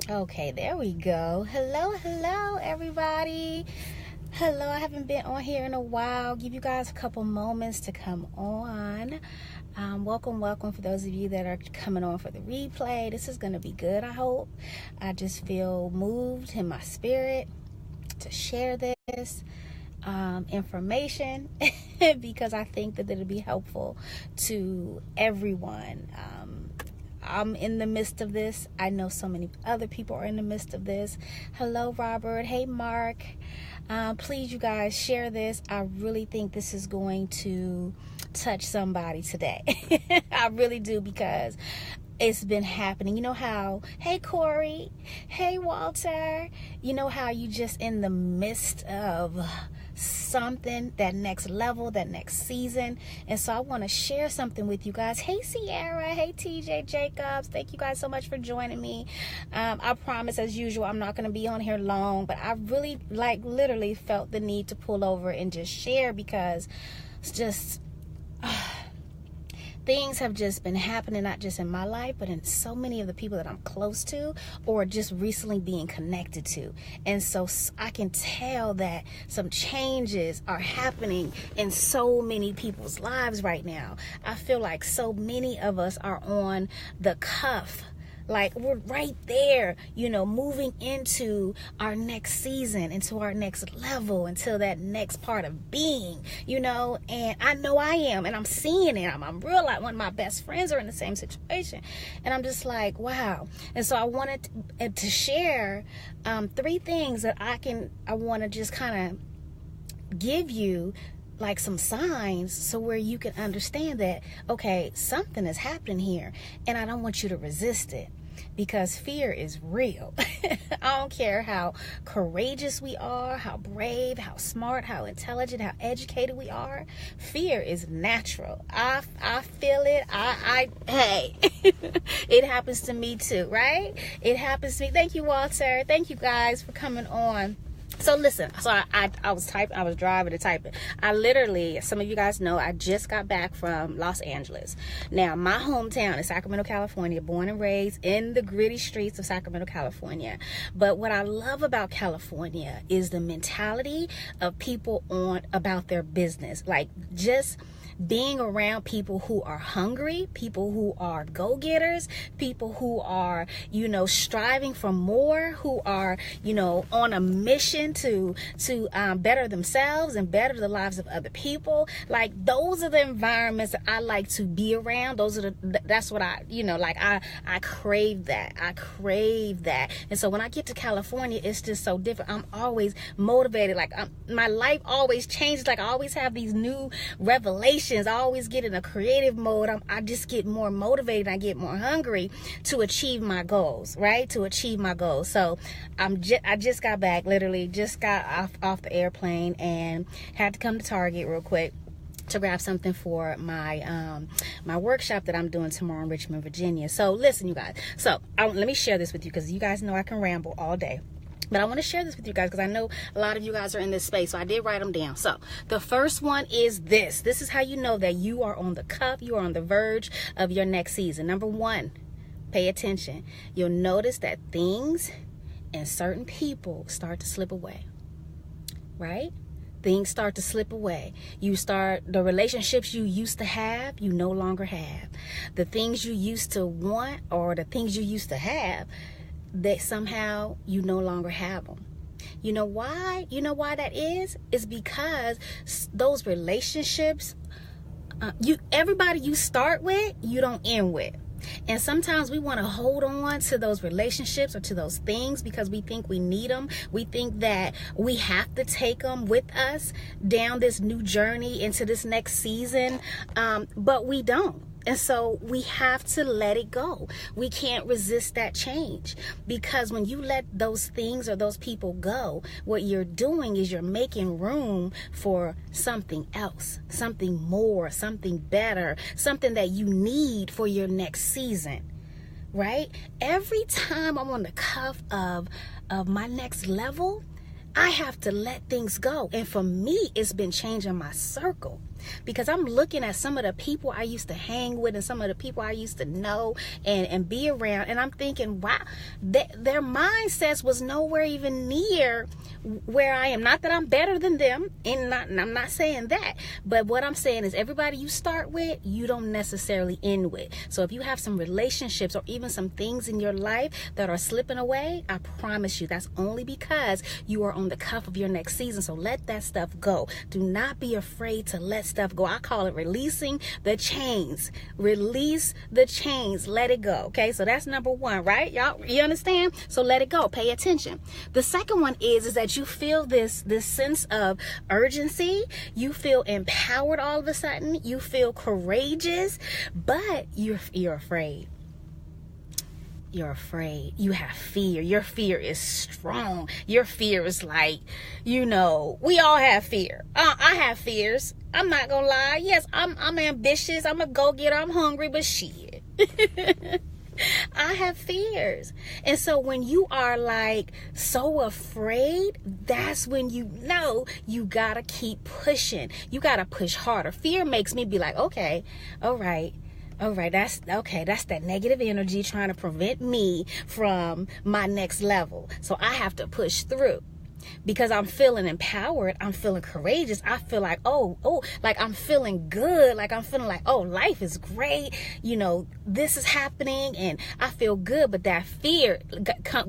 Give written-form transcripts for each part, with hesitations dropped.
Okay, there we go. Hello, everybody. Hello, I haven't been on here in a while. Give you guys a couple moments to come on. Welcome for those of you that are coming on for the replay. This is going to be good, I hope. I just feel moved in my spirit to share this information because I think that it'll be helpful to everyone. I'm in the midst of this. I know so many other people are in the midst of this. Hello, Robert. Hey, Mark. Please, you guys, share this. I really think this is going to touch somebody today. I really do, because it's been happening. You know how, hey, Corey, hey, Walter, you know how you just in the midst of something, that next level, that next season. And so I want to share something with you guys. Hey, Sierra. Hey, TJ Jacobs. Thank you guys so much for joining me. I promise, as usual, I'm not going to be on here long, but I really literally felt the need to pull over and just share, because it's just things have just been happening, not just in my life, but in so many of the people that I'm close to or just recently being connected to. And so I can tell that some changes are happening in so many people's lives right now. I feel like so many of us are on the cuff. Like, we're right there, moving into our next season, into our next level, into that next part of being, and I know I am, and I'm seeing it. I'm real, like one of my best friends are in the same situation, and I'm just like, wow. And so I wanted to share 3 things that I want to just kind of give you, like some signs, so where you can understand that, okay, something is happening here, and I don't want you to resist it, because fear is real. I don't care how courageous we are, how brave, how smart, how intelligent, how educated we are. Fear is natural. I feel it. Hey, it happens to me too, right? It happens to me. Thank you, Walter. Thank you guys for coming on. So listen, I was driving and typing. I literally, some of you guys know, I just got back from Los Angeles. Now, my hometown is Sacramento, California, born and raised in the gritty streets of Sacramento, California. But what I love about California is the mentality of people about their business. Like, just being around people who are hungry, people who are go-getters, people who are, striving for more, who are, on a mission to better themselves and better the lives of other people. Like, those are the environments that I like to be around. That's what I crave that. I crave that. And so when I get to California, it's just so different. I'm always motivated. Like, my life always changes. Like, I always have these new revelations. I always get in a creative mode. I just get more motivated. I get more hungry to achieve my goals, right? To achieve my goals. So I just got back, literally just got off the airplane, and had to come to Target real quick to grab something for my my workshop that I'm doing tomorrow in Richmond, Virginia. So listen, you guys. So let me share this with you, because you guys know I can ramble all day. But I want to share this with you guys, because I know a lot of you guys are in this space. So I did write them down. So the first one is this. This is how you know that you are on the cusp. You are on the verge of your next season. Number 1, pay attention. You'll notice that things and certain people start to slip away, right? Things start to slip away. The relationships you used to have, you no longer have. The things you used to want, or the things you used to have, that somehow you no longer have them. You know why? You know why that is? It's because those relationships, everybody you start with, you don't end with. And sometimes we want to hold on to those relationships or to those things because we think we need them. We think that we have to take them with us down this new journey into this next season, but we don't. And so we have to let it go. We can't resist that change, because when you let those things or those people go, what you're doing is you're making room for something else, something more, something better, something that you need for your next season, right? Every time I'm on the cuff of my next level, I have to let things go. And for me, it's been changing my circle. Because I'm looking at some of the people I used to hang with and some of the people I used to know and be around, and I'm thinking, wow, their mindsets was nowhere even near where I am. Not that I'm better than them, and I'm not saying that, but what I'm saying is everybody you start with, you don't necessarily end with. So if you have some relationships or even some things in your life that are slipping away, I promise you that's only because you are on the cuff of your next season. So let that stuff go. Do not be afraid to let stuff go. I call it releasing the chains. Release the chains. Let it go. Okay, so that's number one, right? Y'all, you understand? So let it go. Pay attention. The second one is that you feel this sense of urgency. You feel empowered all of a sudden. You feel courageous, but you're afraid. You're afraid. You have fear. Your fear is strong. Your fear is like, we all have fear. I have fears. I'm not gonna lie. Yes, I'm ambitious. I'm a go-getter. I'm hungry, but shit. I have fears. And so when you are like so afraid, that's when you know you gotta keep pushing. You gotta push harder. Fear makes me be like, okay, all right, that's that negative energy trying to prevent me from my next level. So I have to push through. Because I'm feeling empowered, I'm feeling courageous. I feel like, like I'm feeling good. Like I'm feeling like, life is great. This is happening and I feel good. But that fear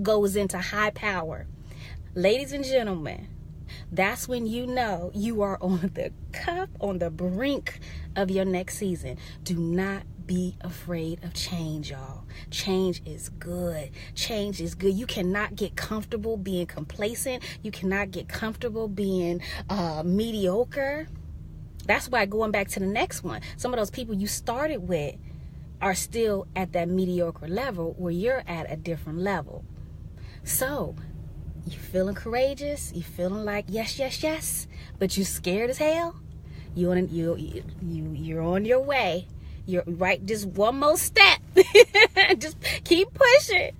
goes into high power. Ladies and gentlemen, that's when you know you are on the brink of your next season. Do not be afraid of change, y'all. Change is good. Change is good. You cannot get comfortable being complacent. You cannot get comfortable being mediocre. That's why, going back to the next one, some of those people you started with are still at that mediocre level where you're at a different level. So you feeling courageous, you feeling like yes, but you scared as hell. You're on your way. You're right, just one more step. Just keep pushing,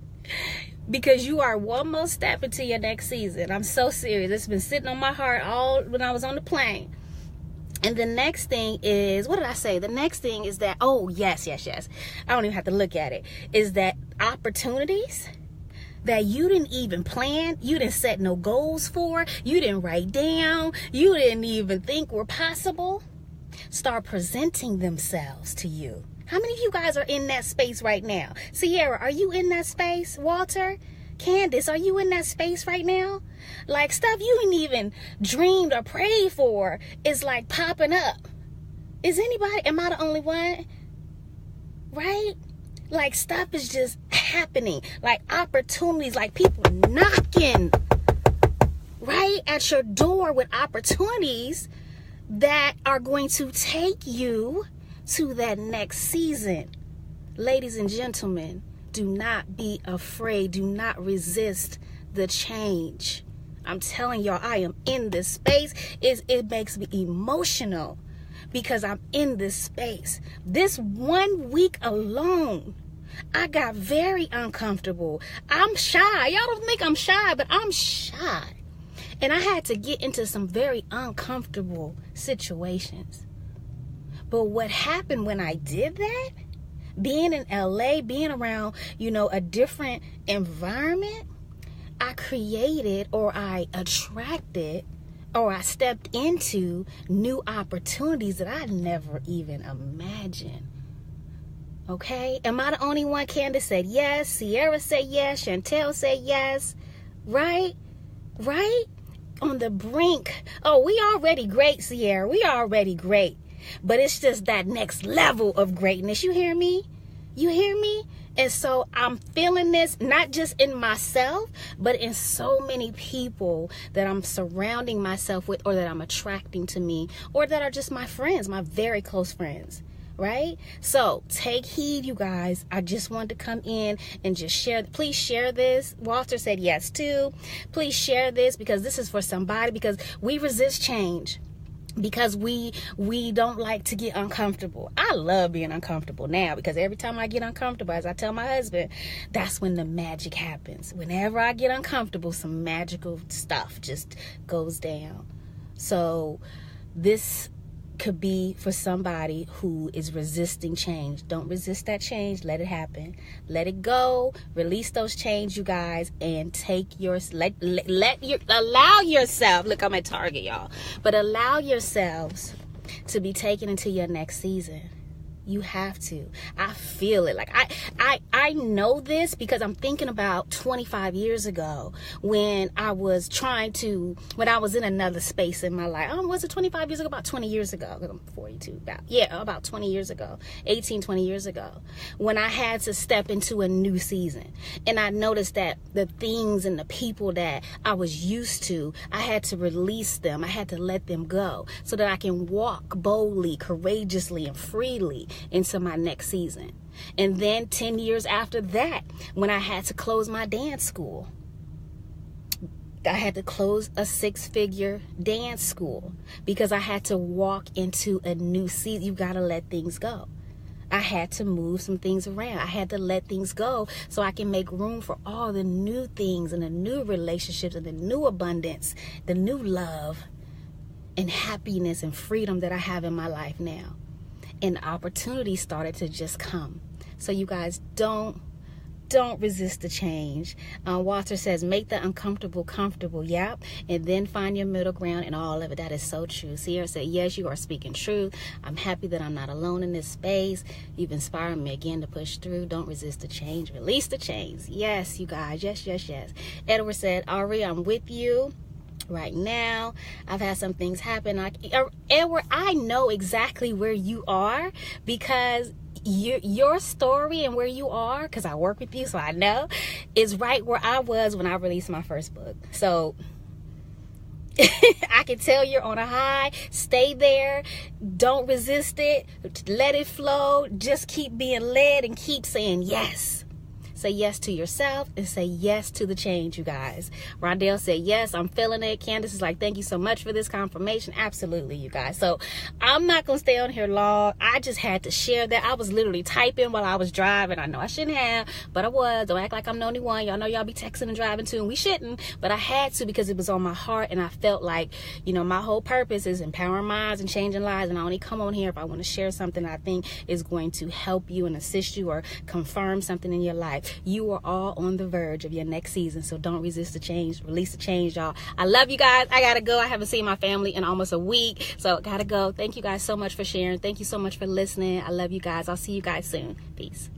because you are one more step into your next season. I'm so serious. It's been sitting on my heart all when I was on the plane. And the next thing is, what did I say? The next thing is that, yes. I don't even have to look at it. Is that opportunities that you didn't even plan, you didn't set no goals for, you didn't write down, you didn't even think were possible, start presenting themselves to you. How many of you guys are in that space right now? Sierra, are you in that space? Walter? Candace, are you in that space right now? Like stuff you didn't even dreamed or prayed for is like popping up. Am I the only one? Right? Like stuff is just happening. Like opportunities, like people knocking right at your door with opportunities that are going to take you to that next season. Ladies and gentlemen, do not be afraid. Do not resist the change. I'm telling y'all, I am in this space. It makes me emotional because I'm in this space. This 1 week alone, I got very uncomfortable. I'm shy. Y'all don't think I'm shy, but I'm shy. And I had to get into some very uncomfortable situations. But what happened when I did that, being in LA, being around, a different environment, I created or I attracted or I stepped into new opportunities that I never even imagined. Okay? Am I the only one? Candace said yes. Sierra said yes. Chantel said yes. Right? On the brink. We already great, Sierra. We already great. But it's just that next level of greatness. You hear me? And so I'm feeling this not just in myself, but in so many people that I'm surrounding myself with, or that I'm attracting to me, or that are just my friends, my very close friends. Right? So take heed, you guys. I just wanted to come in and just share. Please share this. Walter said yes too. Please share this, because this is for somebody, because we resist change. Because we don't like to get uncomfortable. I love being uncomfortable now, because every time I get uncomfortable, as I tell my husband, that's when the magic happens. Whenever I get uncomfortable, some magical stuff just goes down. So this could be for somebody who is resisting change. Don't resist that change. Let it happen. Let it go. Release those change, you guys, and take your allow yourself. Look, I'm at Target, y'all. But allow yourselves to be taken into your next season. You have to. I feel it. Like I know this because I'm thinking about 25 years ago when I was when I was in another space in my life. Was it 25 years ago? About 20 years ago. I'm 42. About 20 years ago. 20 years ago. When I had to step into a new season. And I noticed that the things and the people that I was used to, I had to release them. I had to let them go so that I can walk boldly, courageously, and freely into my next season. And then 10 years after that, when I had to close my dance school, I had to close a 6-figure dance school because I had to walk into a new season. You got to let things go. I had to move some things around. I had to let things go so I can make room for all the new things and the new relationships and the new abundance, the new love and happiness and freedom that I have in my life now. And opportunities started to just come. So you guys, don't resist the change. Walter says, make the uncomfortable comfortable. Yep. And then find your middle ground and all of it. That is so true. Sierra said, yes, you are speaking truth. I'm happy that I'm not alone in this space. You've inspired me again to push through. Don't resist the change. Release the change. Yes, you guys. Yes, yes, yes. Edward said, Ari, I'm with you right now. I've had some things happen. Edward, I know exactly where you are because your story and where you are, because I work with you, so I know, is right where I was when I released my first book. So I can tell you're on a high. Stay there. Don't resist it. Let it flow. Just keep being led and keep saying yes. Say yes to yourself and say yes to the change, you guys. Rondell said, yes, I'm feeling it. Candace is like, thank you so much for this confirmation. Absolutely, you guys. So I'm not going to stay on here long. I just had to share that. I was literally typing while I was driving. I know I shouldn't have, but I was. Don't act like I'm the only one. Y'all know y'all be texting and driving too, and we shouldn't. But I had to because it was on my heart, and I felt like, my whole purpose is empowering minds and changing lives. And I only come on here if I want to share something I think is going to help you and assist you or confirm something in your life. You are all on the verge of your next season, so don't resist the change. Release the change, y'all. I love you guys. I gotta go. I haven't seen my family in almost a week, so gotta go. Thank you guys so much for sharing. Thank you so much for listening. I love you guys. I'll see you guys soon. Peace.